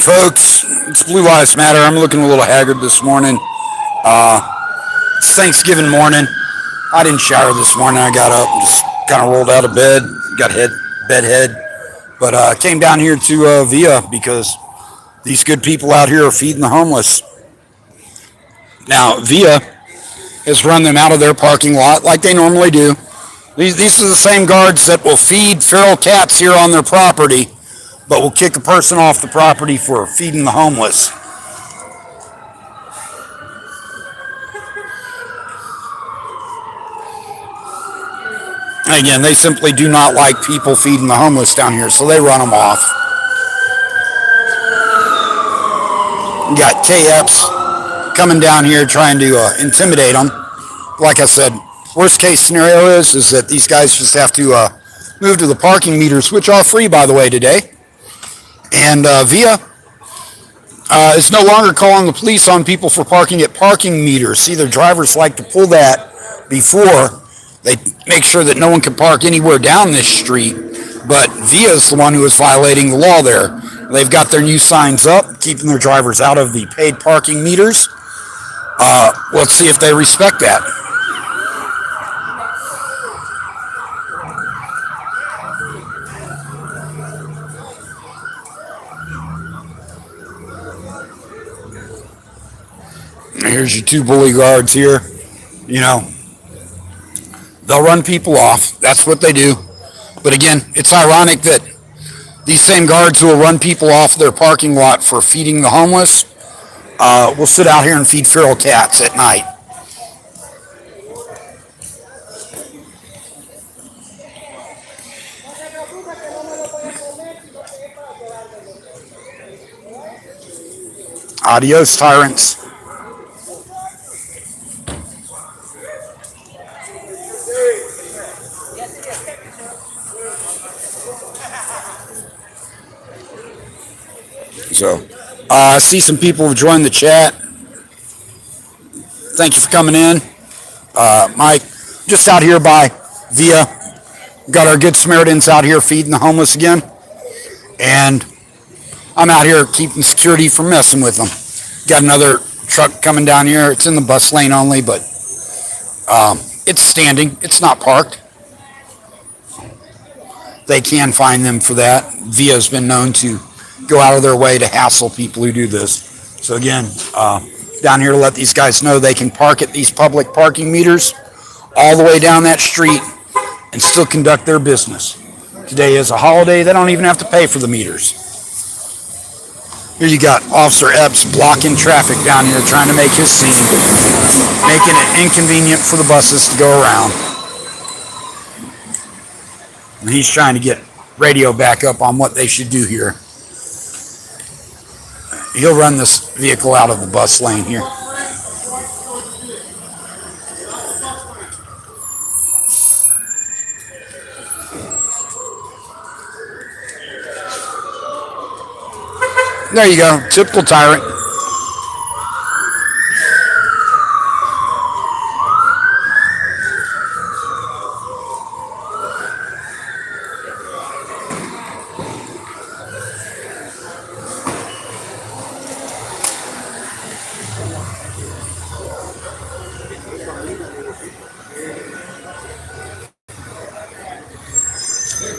Folks, it's Blue Lives Matter. I'm looking a little haggard this morning. It's Thanksgiving morning. I didn't shower this morning. I got up and just kind of rolled out of bed, got bedhead. But came down here to Via because these good people out here are feeding the homeless. Now, Via has run them out of their parking lot like they normally do. These are the same guards that will feed feral cats here on their property, but will kick a person off the property for feeding the homeless. Again, they simply do not like people feeding the homeless down here, so they run them off. You got KFs coming down here trying to intimidate them. Like I said, worst case scenario is that these guys just have to move to the parking meters, which are free, by the way, today. And Via is no longer calling the police on people for parking at parking meters. See, their drivers like to pull that before they make sure that no one can park anywhere down this street. But Via is the one who is violating the law there. They've got their new signs up, keeping their drivers out of the paid parking meters. Let's see if they respect that. Here's your two bully guards here. You know, they'll run people off. That's what they do. But again, it's ironic that these same guards who will run people off their parking lot for feeding the homeless will sit out here and feed feral cats at night. Adios, tyrants. So, I see some people have joined the chat. Thank you for coming in. Mike, just out here by Via. Got our good Samaritans out here feeding the homeless again. And I'm out here keeping security from messing with them. Got another truck coming down here. It's in the bus lane only, but it's standing. It's not parked. They can fine them for that. Via's been known to go out of their way to hassle people who do this. So again, down here to let these guys know they can park at these public parking meters all the way down that street and still conduct their business. Today is a holiday. They don't even have to pay for the meters. Here you got Officer Epps blocking traffic down here, trying to make his scene, making it inconvenient for the buses to go around. And he's trying to get radio back up on what they should do here. He'll run this vehicle out of the bus lane here. There you go, typical tyrant.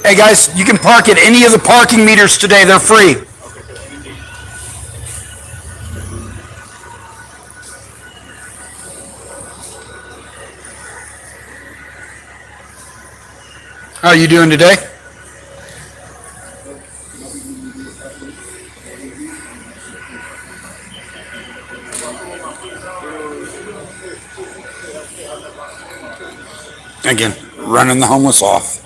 Hey guys, you can park at any of the parking meters today. They're free. How are you doing today? Again, running the homeless off.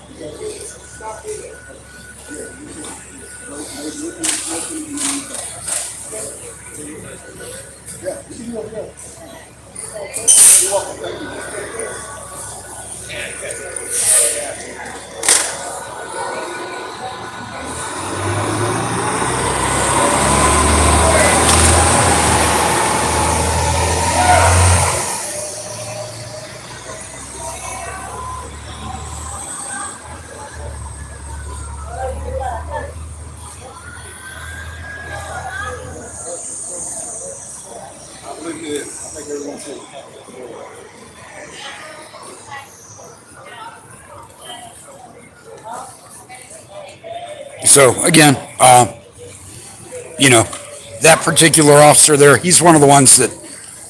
So again, you know, that particular officer there, he's one of the ones that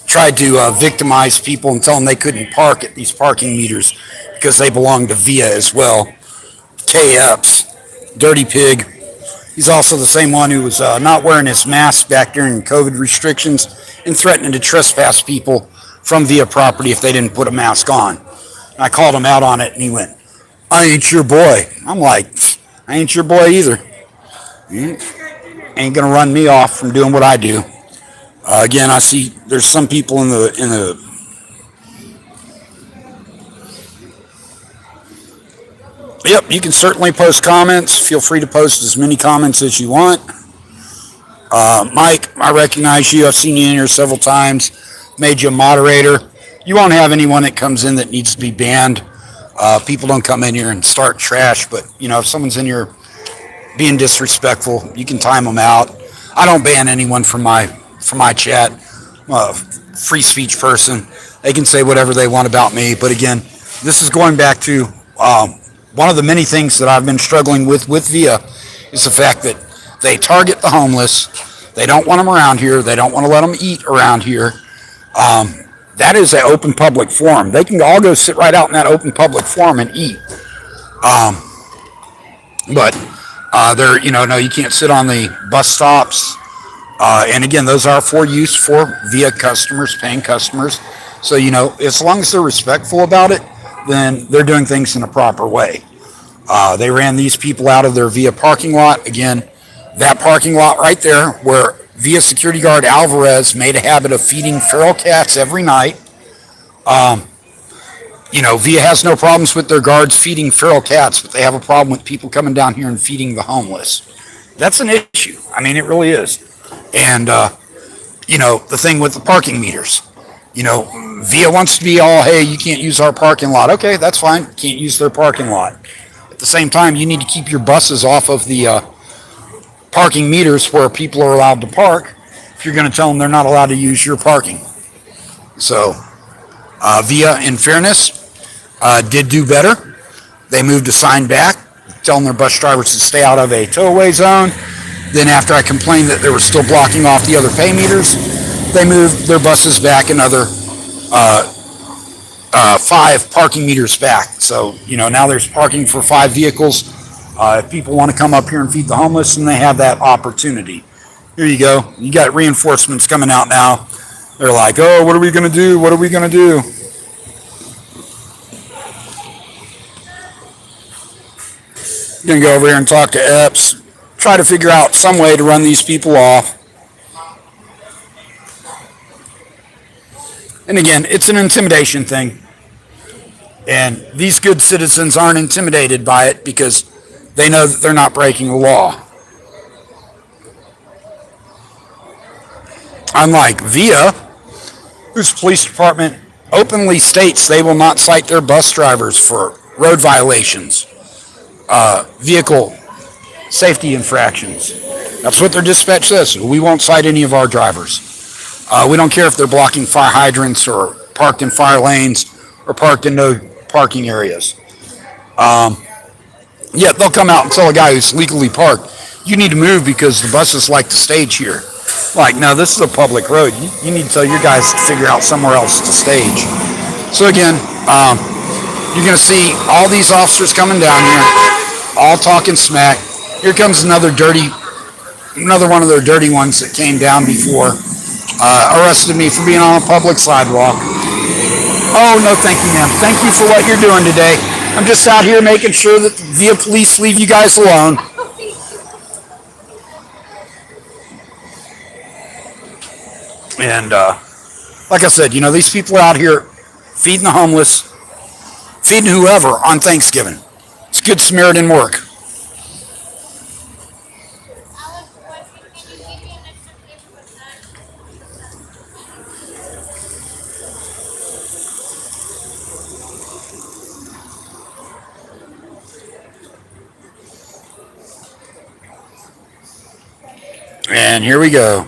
tried to victimize people and tell them they couldn't park at these parking meters because they belong to VIA as well. K Epps, Dirty Pig. He's also the same one who was not wearing his mask back during COVID restrictions and threatening to trespass people from VIA property if they didn't put a mask on. And I called him out on it, and he went, "I ain't your boy." I'm like, "I ain't your boy either. You ain't gonna run me off from doing what I do." Again, I see there's some people in the. Yep, you can certainly post comments. Feel free to post as many comments as you want. Mike, I recognize you. I've seen you in here several times. Made you a moderator. You won't have anyone that comes in that needs to be banned. People don't come in here and start trash, but if someone's in here being disrespectful, you can time them out. I don't ban anyone from my chat. I'm a free speech person. They can say whatever they want about me, but again, this is going back to one of the many things that I've been struggling with VIA is the fact that they target the homeless. They don't want them around here. They don't want to let them eat around here. That is an open public forum. They can all go sit right out in that open public forum and eat. But they're, no, you can't sit on the bus stops. And again, those are for use for VIA customers, paying customers. So, as long as they're respectful about it, then they're doing things in a proper way. They ran these people out of their VIA parking lot. Again, that parking lot right there where VIA security guard Alvarez made a habit of feeding feral cats every night. VIA has no problems with their guards feeding feral cats, but they have a problem with people coming down here and feeding the homeless. That's an issue. I mean, it really is. And, the thing with the parking meters, VIA wants to be all, hey, you can't use our parking lot. Okay, that's fine. Can't use their parking lot. At the same time, you need to keep your buses off of the parking meters where people are allowed to park if you're going to tell them they're not allowed to use your parking. So, VIA, in fairness, did do better. They moved a sign back telling their bus drivers to stay out of a tow-away zone. Then after I complained that they were still blocking off the other pay meters, they moved their buses back another 5 parking meters back. So, now there's parking for 5 vehicles. If people want to come up here and feed the homeless, and they have that opportunity. Here you go. You got reinforcements coming out now. They're like, oh, what are we going to do? What are we going to do? Going to go over here and talk to Epps. Try to figure out some way to run these people off. And again, it's an intimidation thing. And these good citizens aren't intimidated by it because they know that they're not breaking the law. Unlike VIA, whose police department openly states they will not cite their bus drivers for road violations, vehicle safety infractions. That's what their dispatch says. We won't cite any of our drivers. We don't care if they're blocking fire hydrants or parked in fire lanes or parked in no parking areas. Yet they'll come out and tell a guy who's legally parked, you need to move because the buses like to stage here. Like, no, this is a public road. You need to tell your guys to figure out somewhere else to stage. So again, you're going to see all these officers coming down here, all talking smack. Here comes another one of their dirty ones that came down before, arrested me for being on a public sidewalk. Oh, no, thank you, ma'am. Thank you for what you're doing today. I'm just out here making sure that the VIA police leave you guys alone. And like I said, these people are out here feeding the homeless, feeding whoever on Thanksgiving. It's good Samaritan work. And here we go.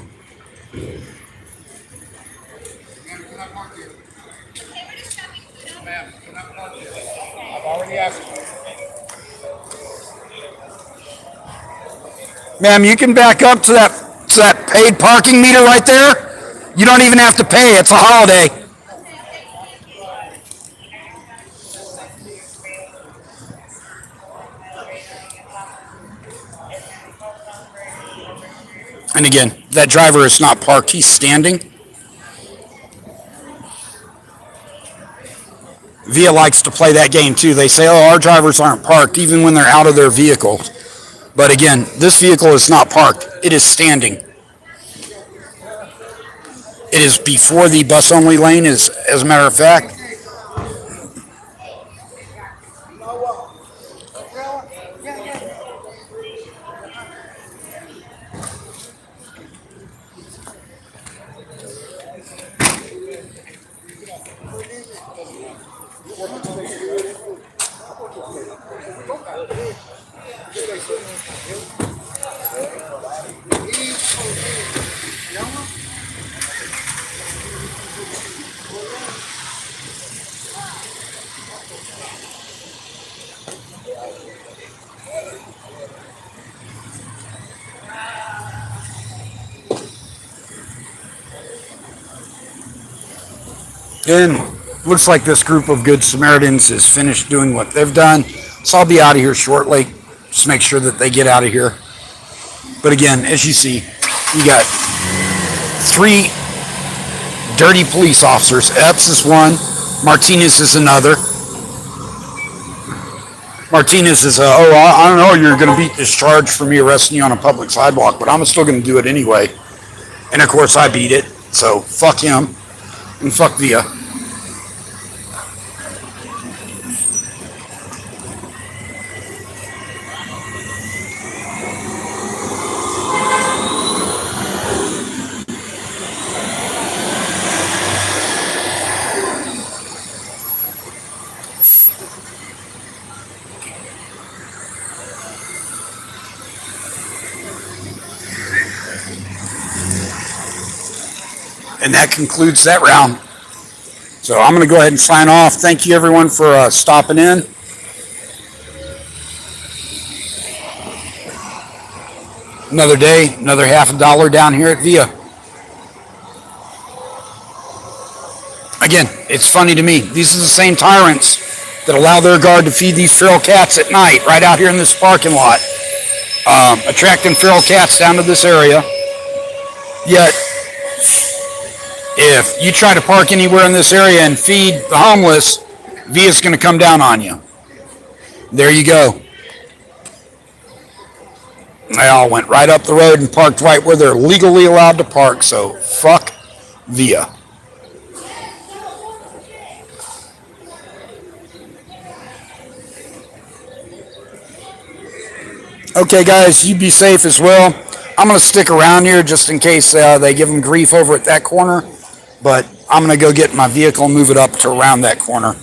Ma'am, you can back up to that paid parking meter right there. You don't even have to pay. It's a holiday. And again, that driver is not parked. He's standing. Via likes to play that game too. They say, oh, our drivers aren't parked even when they're out of their vehicles. But again, this vehicle is not parked. It is standing. It is before the bus only lane, as a matter of fact. And looks like this group of good Samaritans is finished doing what they've done. So I'll be out of here shortly. Just make sure that they get out of here. But again, as you see, you got 3 dirty police officers. Epps is one. Martinez is another. Martinez is I don't know, you're going to beat this charge for me arresting you on a public sidewalk, but I'm still going to do it anyway. And of course I beat it. So fuck him and fuck Via. And that concludes that round. So I'm going to go ahead and sign off. Thank you, everyone, for stopping in. Another day, another $50 down here at Via. Again, it's funny to me. These are the same tyrants that allow their guard to feed these feral cats at night right out here in this parking lot, attracting feral cats down to this area. Yet, if you try to park anywhere in this area and feed the homeless, Via's going to come down on you. There you go. They all went right up the road and parked right where they're legally allowed to park, so fuck Via. Okay, guys, you be safe as well. I'm going to stick around here just in case they give them grief over at that corner. But I'm going to go get my vehicle and move it up to around that corner.